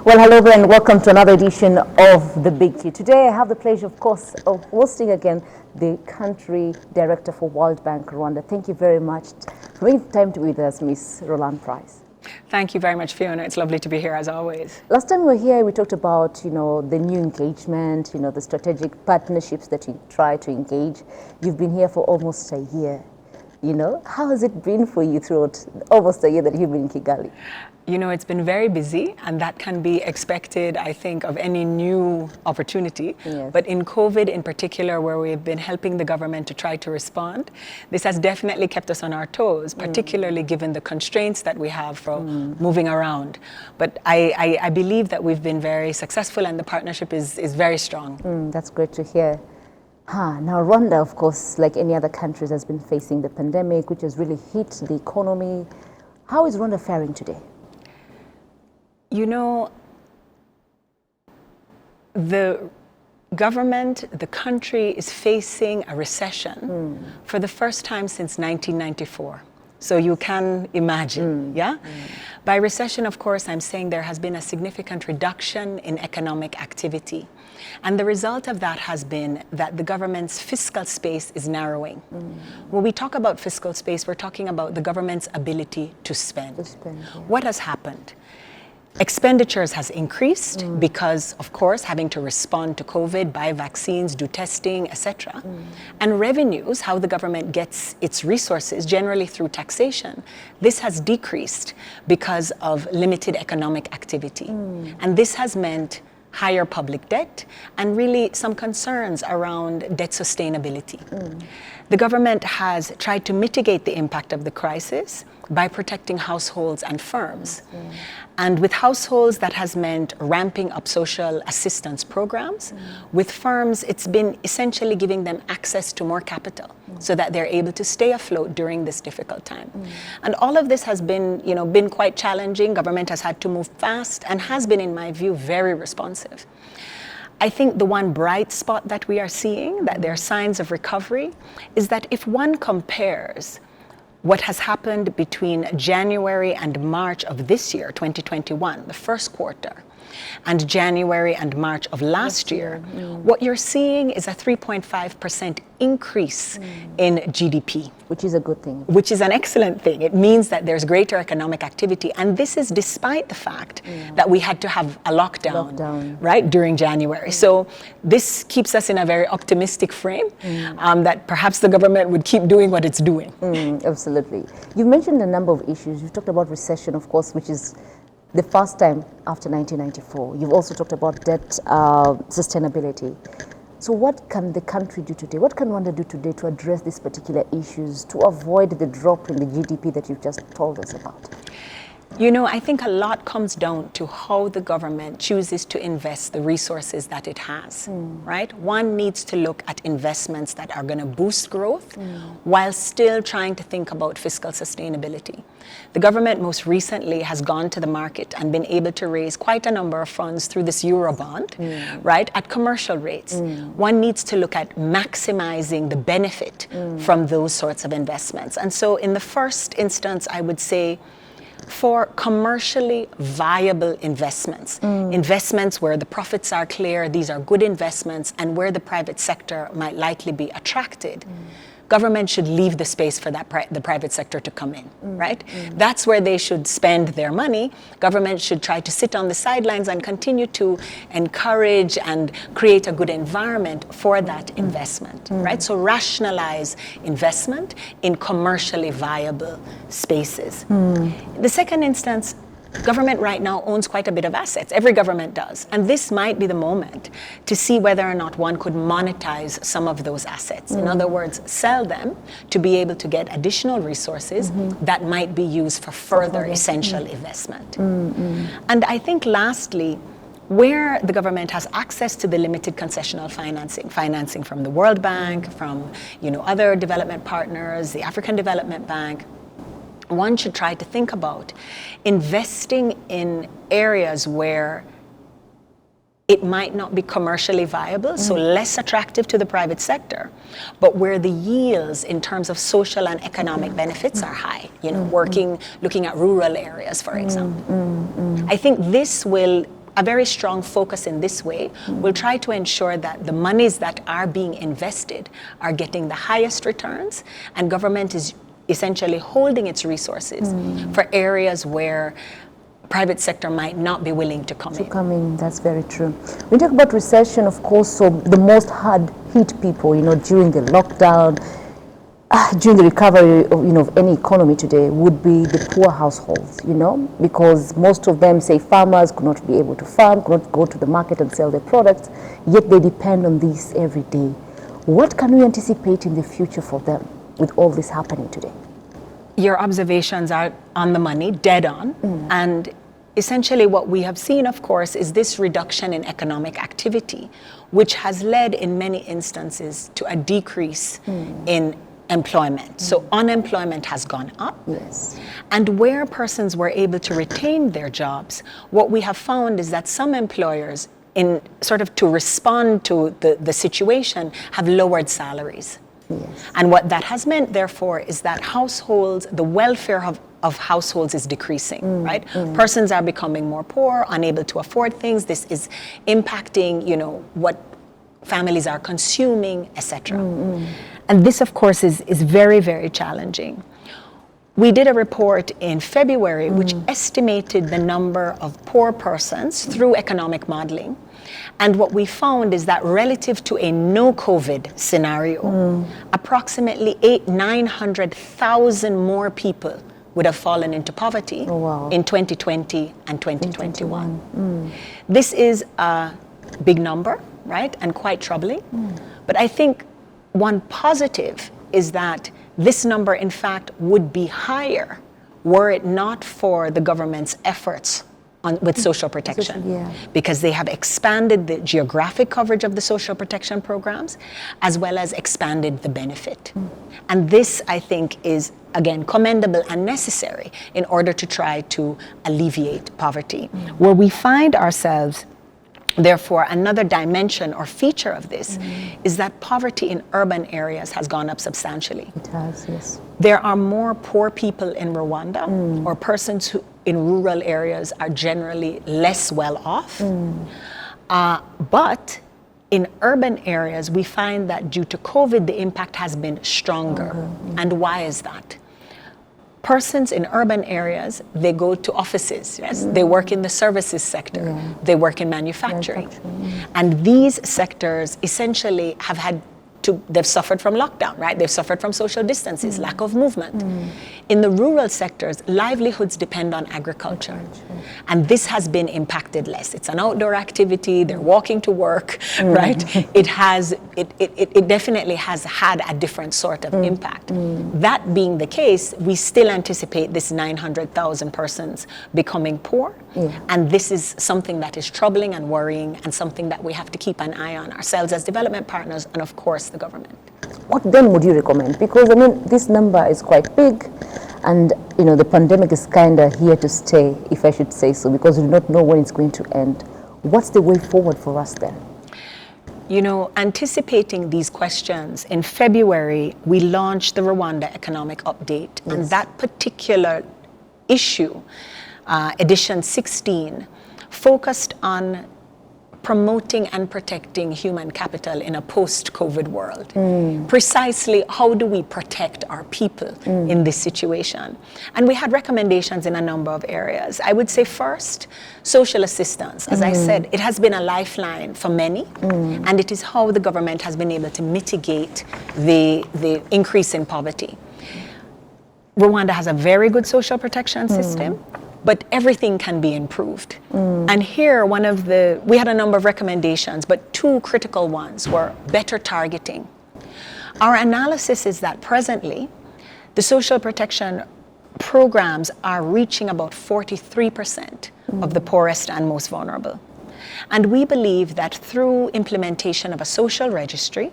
Well, hello and welcome to another edition of The Big Tea. Today I have the pleasure, of course, of hosting again the Country Director for World Bank Rwanda. Thank you very much for making time to be with us, Ms. Roland Price. Thank you very much, Fiona. It's lovely to be here as always. Last time we were here, we talked about, the new engagement, the strategic partnerships that you try to engage. You've been here for almost a year. How has it been for you throughout almost a year that you've been in Kigali? It's been very busy, and that can be expected, I think, of any new opportunity. Yes. But in COVID in particular, where we've been helping the government to try to respond, this has definitely kept us on our toes, particularly given the constraints that we have for moving around. But I believe that we've been very successful, and the partnership is very strong. That's great to hear. Now, Rwanda, of course, like any other countries, has been facing the pandemic, which has really hit the economy. How is Rwanda faring today? The government, the country is facing a recession for the first time since 1994. So you can imagine, yeah? By recession, of course, I'm saying there has been a significant reduction in economic activity. And the result of that has been that the government's fiscal space is narrowing. When we talk about fiscal space, we're talking about the government's ability to spend. Yeah. What has happened? Expenditures has increased because, of course, having to respond to COVID, buy vaccines, do testing, etc. And revenues, how the government gets its resources, generally through taxation, this has decreased because of limited economic activity. And this has meant higher public debt and really some concerns around debt sustainability. The government has tried to mitigate the impact of the crisis by protecting households and firms. And with households, that has meant ramping up social assistance programs. With firms, it's been essentially giving them access to more capital so that they're able to stay afloat during this difficult time. And all of this has been, been quite challenging. Government has had to move fast and has been, in my view, very responsive. I think the one bright spot that we are seeing, that there are signs of recovery, is that if one compares what has happened between January and March of this year, 2021, the first quarter, and January and March of last year, what you're seeing is a 3.5% increase in GDP. Which is a good thing. Which is an excellent thing. It means that there's greater economic activity. And this is despite the fact that we had to have a lockdown. Right, during January. So this keeps us in a very optimistic frame that perhaps the government would keep doing what it's doing. Absolutely. You've mentioned a number of issues. You've talked about recession, of course, which is the first time after 1994. You've also talked about debt sustainability. So what can the country do today? What can Rwanda do today to address these particular issues, to avoid the drop in the GDP that you've just told us about? I think a lot comes down to how the government chooses to invest the resources that it has, right? One needs to look at investments that are going to boost growth while still trying to think about fiscal sustainability. The government most recently has gone to the market and been able to raise quite a number of funds through this Eurobond, right, at commercial rates. One needs to look at maximizing the benefit from those sorts of investments. And so in the first instance, I would say, for commercially viable investments, investments where the profits are clear, these are good investments, and where the private sector might likely be attracted, government should leave the space for that the private sector to come in, right? That's where they should spend their money. Government should try to sit on the sidelines and continue to encourage and create a good environment for that investment, right? So rationalize investment in commercially viable spaces. The second instance, government right now owns quite a bit of assets. Every government does. And this might be the moment to see whether or not one could monetize some of those assets. In other words, sell them to be able to get additional resources that might be used for further essential investment. And I think lastly, where the government has access to the limited concessional financing from the World Bank, from other development partners, the African Development Bank, one should try to think about investing in areas where it might not be commercially viable, so less attractive to the private sector, but where the yields in terms of social and economic benefits are high, looking at rural areas, for example. I think this will a very strong focus in this way will try to ensure that the monies that are being invested are getting the highest returns, and government is essentially holding its resources for areas where private sector might not be willing to come in. That's very true. We talk about recession, of course, so the most hard hit people, during the lockdown, during the recovery of, of any economy today would be the poor households, because most of them, say farmers, could not be able to farm, could not go to the market and sell their products, yet they depend on this every day. What can we anticipate in the future for them with all this happening today? Your observations are on the money, dead on. And essentially what we have seen, of course, is this reduction in economic activity, which has led in many instances to a decrease in employment. So unemployment has gone up. Yes. And where persons were able to retain their jobs, what we have found is that some employers, in sort of to respond to the situation, have lowered salaries. Yes. And what that has meant, therefore, is that households, the welfare of households is decreasing, right? Persons are becoming more poor, unable to afford things. This is impacting, what families are consuming, etc. And this, of course, is very, very challenging. We did a report in February which estimated the number of poor persons through economic modeling. And what we found is that relative to a no-COVID scenario, approximately 900,000 more people would have fallen into poverty in 2020 and 2021. This is a big number, right, and quite troubling. But I think one positive is that this number, in fact, would be higher were it not for the government's efforts with social protection, because they have expanded the geographic coverage of the social protection programs, as well as expanded the benefit. And this, I think, is, again, commendable and necessary in order to try to alleviate poverty. Where we find ourselves, therefore, another dimension or feature of this is that poverty in urban areas has gone up substantially. It has, yes. There are more poor people in Rwanda, or persons who in rural areas are generally less well off. But in urban areas, we find that due to COVID, the impact has been stronger. And why is that? Persons in urban areas, they go to offices, yes? They work in the services sector, they work in manufacturing. And these sectors essentially have had they've suffered from lockdown, right? They've suffered from social distances, lack of movement. In the rural sectors, livelihoods depend on agriculture. And this has been impacted less. It's an outdoor activity, they're walking to work, right? It definitely has had a different sort of impact. That being the case, we still anticipate this 900,000 persons becoming poor. And this is something that is troubling and worrying, and something that we have to keep an eye on ourselves as development partners, and of course the government. What then would you recommend? Because this number is quite big, and the pandemic is kind of here to stay, if I should say so, because we do not know when it's going to end. What's the way forward for us then? Anticipating these questions, in February, we launched the Rwanda Economic Update, and that particular issue, edition 16, focused on promoting and protecting human capital in a post-COVID world. Precisely, how do we protect our people in this situation? And we had recommendations in a number of areas. I would say first, social assistance. As I said, it has been a lifeline for many, and it is how the government has been able to mitigate the increase in poverty. Rwanda has a very good social protection system, but everything can be improved. And here, we had a number of recommendations, but two critical ones were better targeting. Our analysis is that presently, the social protection programs are reaching about 43% of the poorest and most vulnerable. And we believe that through implementation of a social registry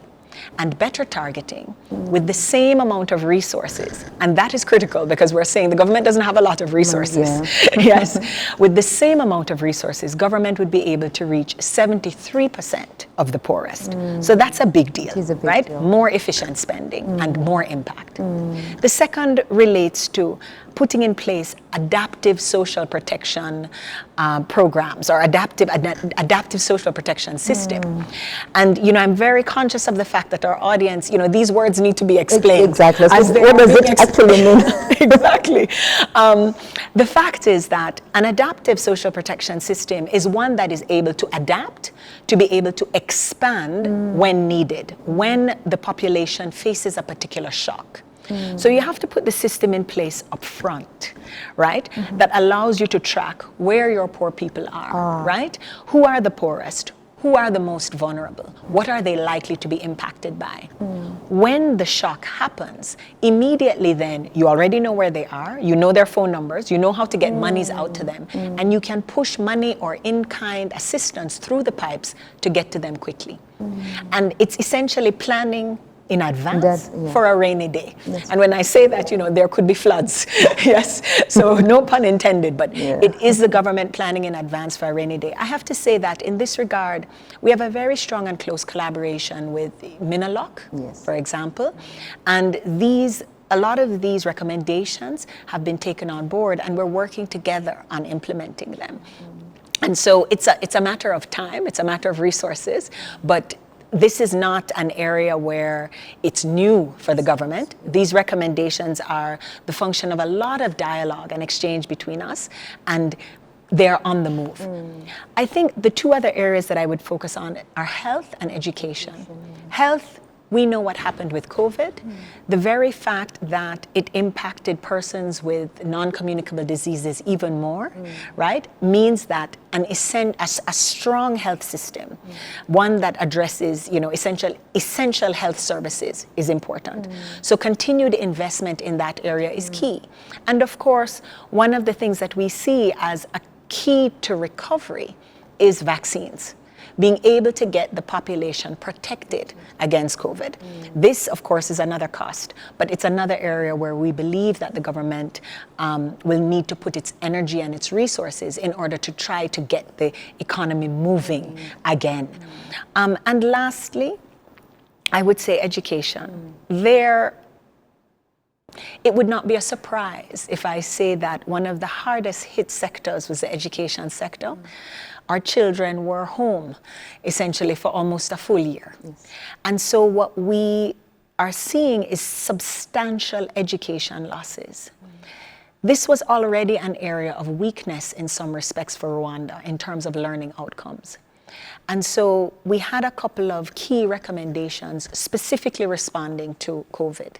and better targeting with the same amount of resources, and that is critical because we're saying the government doesn't have a lot of resources. Yes, with the same amount of resources, government would be able to reach 73% of the poorest. So that's a big deal, right? More efficient spending and more impact. The second relates to putting in place adaptive social protection programs or adaptive social protection system. And, I'm very conscious of the fact that our audience, these words need to be explained. Exactly. As What does it actually mean? Exactly. The fact is that an adaptive social protection system is one that is able to adapt, to be able to expand when needed, when the population faces a particular shock. So you have to put the system in place up front, right? That allows you to track where your poor people are, right? Who are the poorest? Who are the most vulnerable? What are they likely to be impacted by? When the shock happens, immediately then you already know where they are, you know their phone numbers, you know how to get monies out to them, and you can push money or in-kind assistance through the pipes to get to them quickly. And it's essentially planning in advance for a rainy day. And when I say that, there could be floods. Yes, so no pun intended, but it is the government planning in advance for a rainy day. I have to say that in this regard, we have a very strong and close collaboration with Minaloc, for example, and a lot of these recommendations have been taken on board, and we're working together on implementing them. And so it's a matter of time, it's a matter of resources, but this is not an area where it's new for the government. These recommendations are the function of a lot of dialogue and exchange between us, and they're on the move. I think the two other areas that I would focus on are health and education. Health, we know what happened with COVID. The very fact that it impacted persons with non-communicable diseases even more, right, means that a strong health system, one that addresses, essential health services is important. So continued investment in that area is key. And of course, one of the things that we see as a key to recovery is vaccines. Being able to get the population protected against COVID. This, of course, is another cost, but it's another area where we believe that the government will need to put its energy and its resources in order to try to get the economy moving again. And lastly, I would say education. It would not be a surprise if I say that one of the hardest hit sectors was the education sector. Our children were home essentially for almost a full year. And so what we are seeing is substantial education losses. This was already an area of weakness in some respects for Rwanda in terms of learning outcomes. And so we had a couple of key recommendations specifically responding to COVID,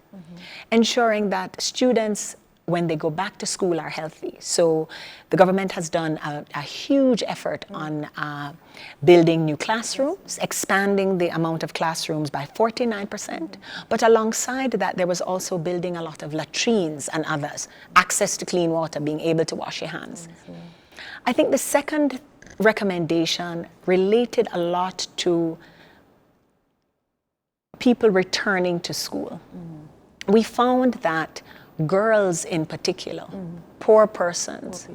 ensuring that students, when they go back to school, are healthy. So the government has done a huge effort on building new classrooms, expanding the amount of classrooms by 49%. But alongside that, there was also building a lot of latrines and others, access to clean water, being able to wash your hands. I think the second recommendation related a lot to people returning to school. We found that girls in particular, poor persons,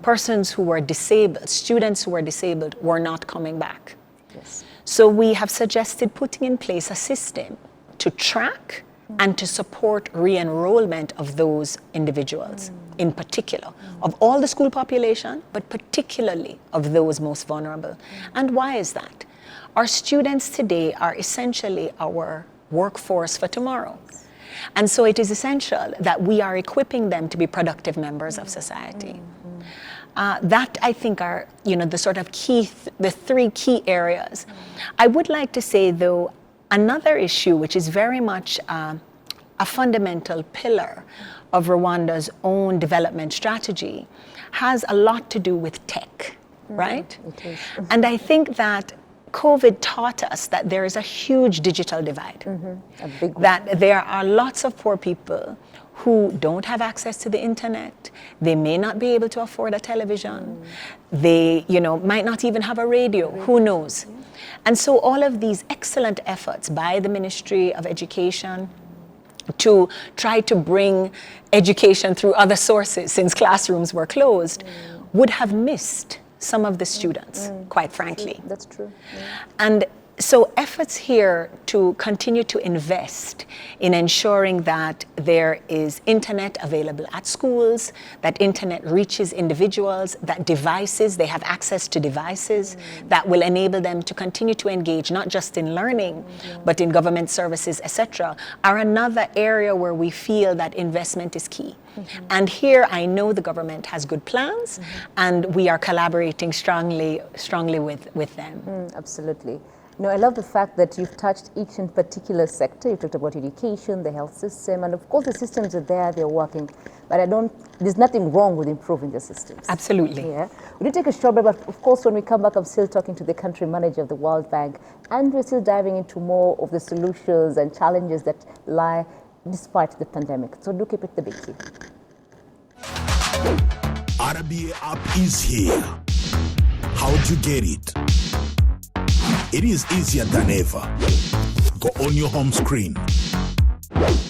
persons who were disabled, students who were disabled, were not coming back. So we have suggested putting in place a system to track and to support re-enrollment of those individuals, in particular, of all the school population, but particularly of those most vulnerable. And why is that? Our students today are essentially our workforce for tomorrow. And so it is essential that we are equipping them to be productive members of society. That, I think, are the sort of the three key areas. I would like to say, though, another issue which is very much a fundamental pillar of Rwanda's own development strategy has a lot to do with tech, right? And I think that COVID taught us that there is a huge digital divide, a big one. That there are lots of poor people who don't have access to the internet. They may not be able to afford a television. They, might not even have a radio, who knows? And so all of these excellent efforts by the Ministry of Education to try to bring education through other sources since classrooms were closed would have missed some of the students, quite frankly. That's true. And So efforts here to continue to invest in ensuring that there is internet available at schools, that internet reaches individuals, that devices, they have access to devices that will enable them to continue to engage not just in learning, but in government services, etc., are another area where we feel that investment is key. And here I know the government has good plans, and we are collaborating strongly with them. Absolutely. No, I love the fact that you've touched each in particular sector. You talked about education, the health system, and of course the systems are there, they're working. But there's nothing wrong with improving the systems. Absolutely. Yeah. We did take a short break, but of course when we come back, I'm still talking to the country manager of the World Bank, and we're still diving into more of the solutions and challenges that lie despite the pandemic. So do keep it the big key. RBA app is here. How'd you get it? It is easier than ever. Go on your home screen.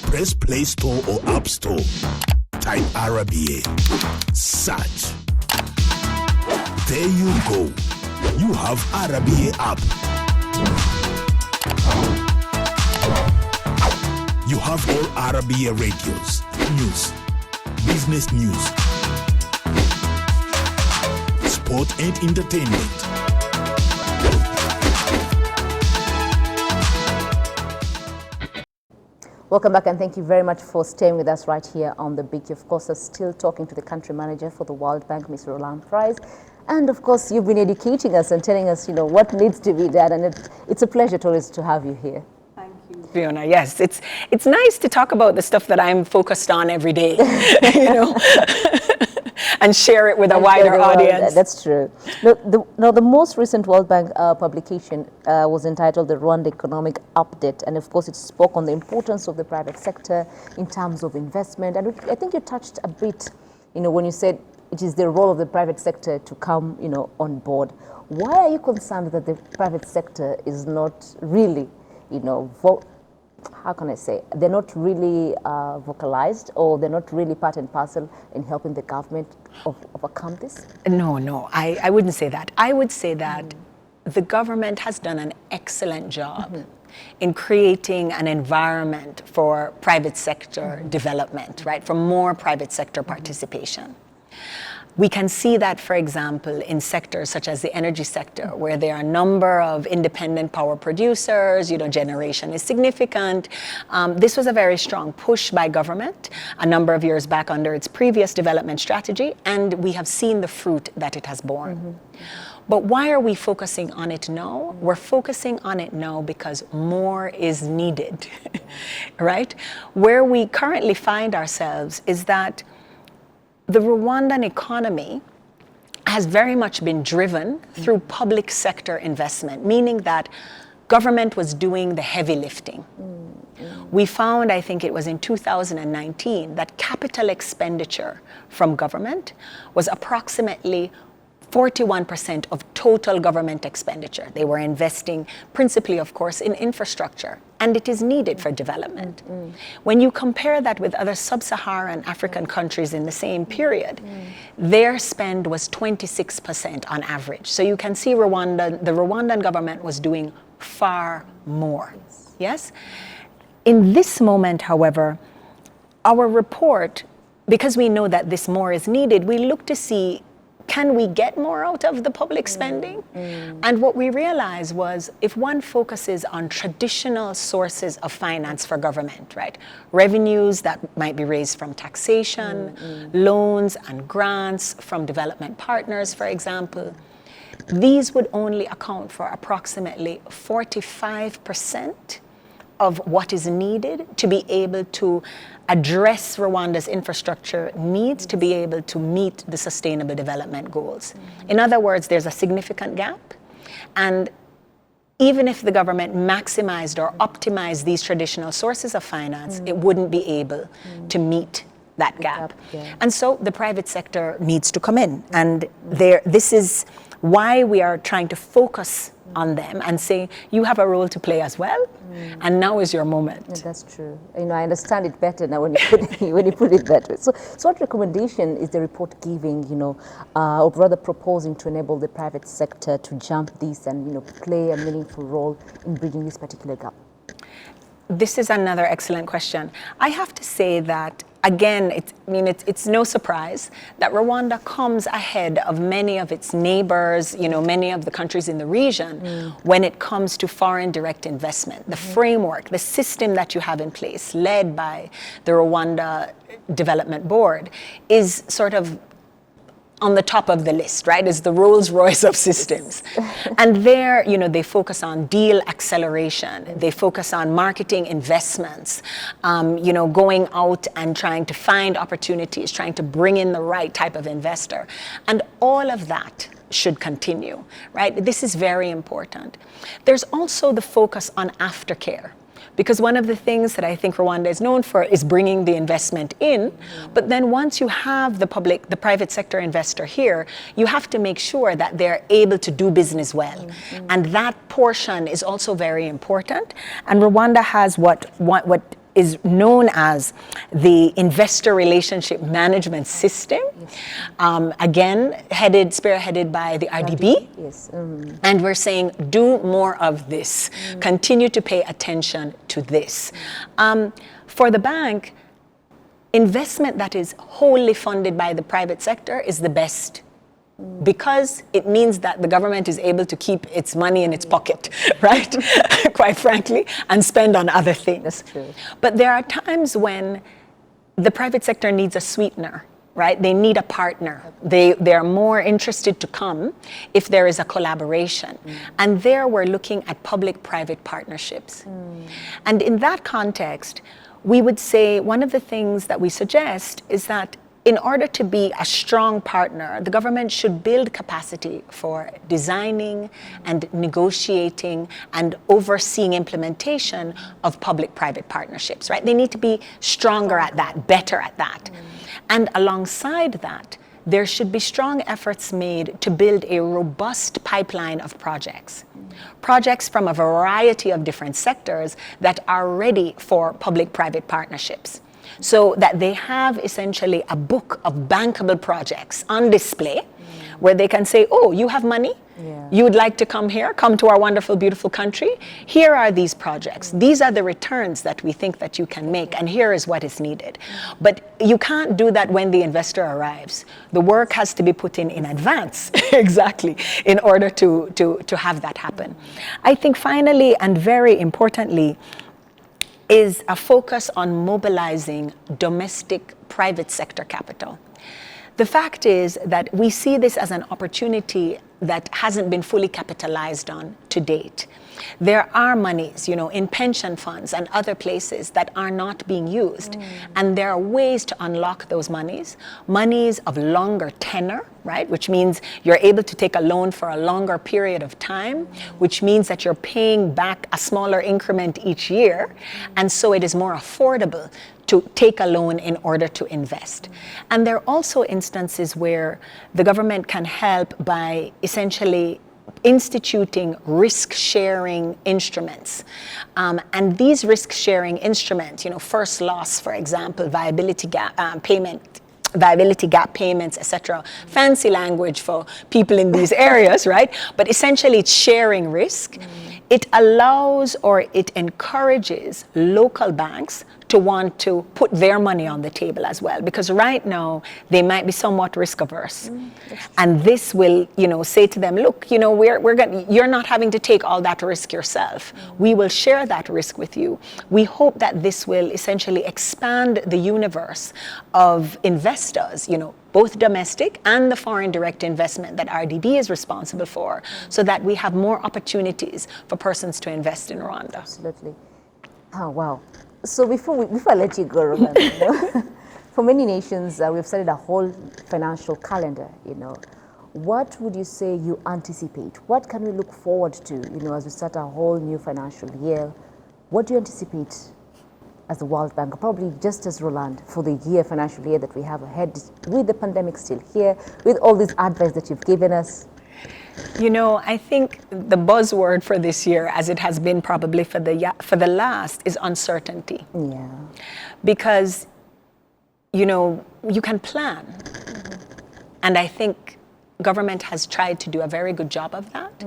Press Play Store or App Store. Type RBA. Search. There you go. You have RBA app. You have all RBA radios, news, business news, sport and entertainment. Welcome back, and thank you very much for staying with us right here on The Big. Of course, I'm still talking to the country manager for the World Bank, Ms. Roland Price. And of course, you've been educating us and telling us, what needs to be done. And it's a pleasure always to have you here. Thank you, Fiona. Yes, it's nice to talk about the stuff that I'm focused on every day, and share it with a wider audience. That's true. Now, the most recent World Bank publication was entitled The Rwanda Economic Update. And of course, it spoke on the importance of the private sector in terms of investment. And I think you touched a bit, when you said it is the role of the private sector to come, on board. Why are you concerned that the private sector is not really, how can I say, they're not really vocalized, or they're not really part and parcel in helping the government overcome this? No, I wouldn't say that. I would say that the government has done an excellent job in creating an environment for private sector development, right? For more private sector participation. We can see that, for example, in sectors such as the energy sector, where there are a number of independent power producers, generation is significant. This was a very strong push by government a number of years back under its previous development strategy, and we have seen the fruit that it has borne. But why are we focusing on it now? We're focusing on it now because more is needed, right? Where we currently find ourselves is that the Rwandan economy has very much been driven through public sector investment, meaning that government was doing the heavy lifting. We found, I think it was in 2019, that capital expenditure from government was approximately 41% of total government expenditure. They were investing principally, of course, in infrastructure, and it is needed for development. When you compare that with other sub-Saharan African countries in the same period, their spend was 26% on average. So you can see the Rwandan government was doing far more. Yes? In this moment, however, our report, because we know that this more is needed, we look to see, can we get more out of the public spending? And what we realized was, if one focuses on traditional sources of finance for government, right? Revenues that might be raised from taxation, loans and grants from development partners, for example, these would only account for approximately 45% of what is needed to be able to address Rwanda's infrastructure needs to be able to meet the sustainable development goals. In other words, there's a significant gap, and even if the government maximized or optimized these traditional sources of finance, it wouldn't be able to meet that gap. And so the private sector needs to come in, and this is why we are trying to focus on them and say, you have a role to play as well, and now is your moment. Yeah, that's true. I understand it better now when you put it, when you put it that way. So what recommendation is the report giving, or rather proposing to enable the private sector to jump this and, play a meaningful role in bridging this particular gap? This is another excellent question. I have to say that, again, it's no surprise that Rwanda comes ahead of many of its neighbors, many of the countries in the region when it comes to foreign direct investment. The framework, the system that you have in place, led by the Rwanda Development Board, is sort of on the top of the list, right? Is the Rolls Royce of systems. And there, they focus on deal acceleration. They focus on marketing investments, going out and trying to find opportunities, trying to bring in the right type of investor. And all of that should continue, right? This is very important. There's also the focus on aftercare. Because one of the things that I think Rwanda is known for is bringing the investment in, but then once you have the private sector investor here, you have to make sure that they're able to do business well. And that portion is also very important. And Rwanda has what is known as the investor relationship management system, again, spearheaded by the RDB. Yes. And we're saying, do more of this. Continue to pay attention to this. For the bank, investment that is wholly funded by the private sector is the best, because it means that the government is able to keep its money in its pocket, right? Quite frankly, and spend on other things. That's true. But there are times when the private sector needs a sweetener, right? They need a partner. They are more interested to come if there is a collaboration. And there we're looking at public-private partnerships. And in that context, we would say one of the things that we suggest is that in order to be a strong partner, the government should build capacity for designing and negotiating and overseeing implementation of public-private partnerships, right? They need to be stronger at that, better at that. And alongside that, there should be strong efforts made to build a robust pipeline of projects. Projects from a variety of different sectors that are ready for public-private partnerships, so that they have essentially a book of bankable projects on display where they can say, oh, you have money? Yeah. You would like to come here, come to our wonderful, beautiful country? Here are these projects. These are the returns that we think that you can make, and here is what is needed. But you can't do that when the investor arrives. The work has to be put in advance, exactly, in order to have that happen. I think finally, and very importantly, is a focus on mobilizing domestic private sector capital. The fact is that we see this as an opportunity that hasn't been fully capitalized on to date. There are monies, in pension funds and other places that are not being used. And there are ways to unlock those monies of longer tenor, right? Which means you're able to take a loan for a longer period of time, which means that you're paying back a smaller increment each year. And so it is more affordable to take a loan in order to invest. And there are also instances where the government can help by essentially instituting risk-sharing instruments. And these risk-sharing instruments, first loss, for example, viability gap payments, etc. Fancy language for people in these areas, right? But essentially it's sharing risk. It allows or it encourages local banks to want to put their money on the table as well, because right now they might be somewhat risk averse. And this will, say to them, look, you're not having to take all that risk yourself. We will share that risk with you. We hope that this will essentially expand the universe of investors, both domestic and the foreign direct investment that RDB is responsible for, so that we have more opportunities for persons to invest in Rwanda. Absolutely. Oh, wow. So before I let you go, Rwanda, for many nations, we've started a whole financial calendar, What would you say you anticipate? What can we look forward to, as we start a whole new financial year? What do you anticipate as the World Bank, probably just as Roland, for the financial year that we have ahead, with the pandemic still here, with all this advice that you've given us? You know, I think the buzzword for this year, as it has been probably for the last, is uncertainty. Yeah. Because, you know, you can plan. And I think government has tried to do a very good job of that.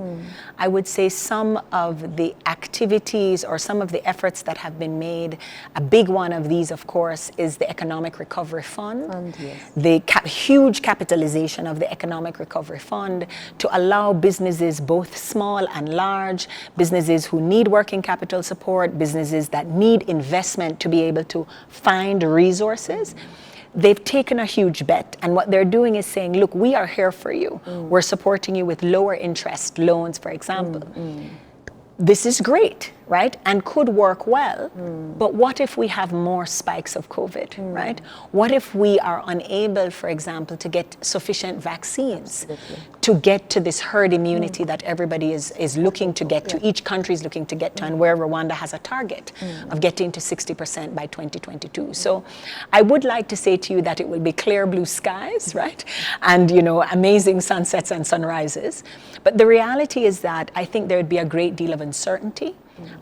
I would say some of the activities or some of the efforts that have been made, a big one of these, of course, is the Economic Recovery Fund. Yes. The huge capitalization of the Economic Recovery Fund to allow businesses, both small and large, businesses who need working capital support, businesses that need investment to be able to find resources. They've taken a huge bet, and what they're doing is saying, look, we are here for you. We're supporting you with lower interest loans, for example. This is great, right? And could work well. But what if we have more spikes of COVID, right? What if we are unable, for example, to get sufficient vaccines to get to this herd immunity that everybody is looking to get to, each country is looking to get to, and where Rwanda has a target of getting to 60% by 2022. So I would like to say to you that it will be clear blue skies, right? And, you know, amazing sunsets and sunrises. But the reality is that I think there would be a great deal of uncertainty.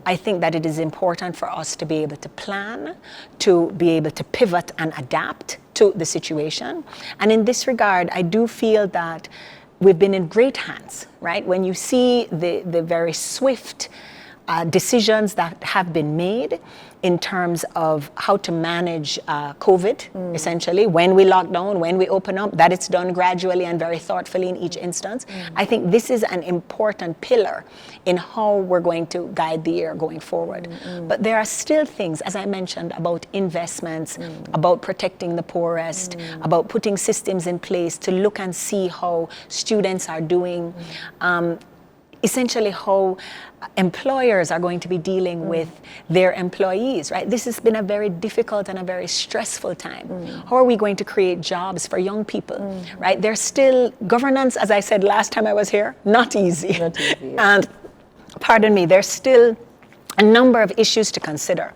I think that it is important for us to be able to plan, to be able to pivot and adapt to the situation. And in this regard, I do feel that we've been in great hands, right? When you see the very swift decisions that have been made in terms of how to manage COVID, essentially, when we lock down, when we open up, that it's done gradually and very thoughtfully in each instance. I think this is an important pillar in how we're going to guide the year going forward. But there are still things, as I mentioned, about investments, about protecting the poorest, about putting systems in place to look and see how students are doing, essentially how employers are going to be dealing with their employees, right? This has been a very difficult and a very stressful time. How are we going to create jobs for young people, right? There's still governance, as I said last time I was here, not easy. Not easy, yeah. And pardon me, there's still a number of issues to consider.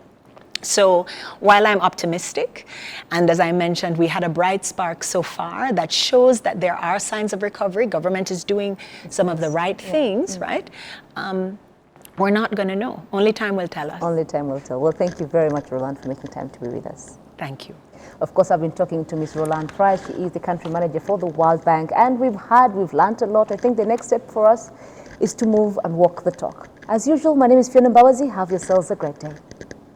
So while I'm optimistic, and as I mentioned, we had a bright spark so far that shows that there are signs of recovery, government is doing some of the right things, right? We're not going to know. Only time will tell us. Only time will tell. Well, thank you very much, Roland, for making time to be with us. Thank you. Of course, I've been talking to Ms. Roland Price. She is the country manager for the World Bank, and we've learned a lot. I think the next step for us is to move and walk the talk. As usual, my name is Fiona Mbabazi. Have yourselves a great day.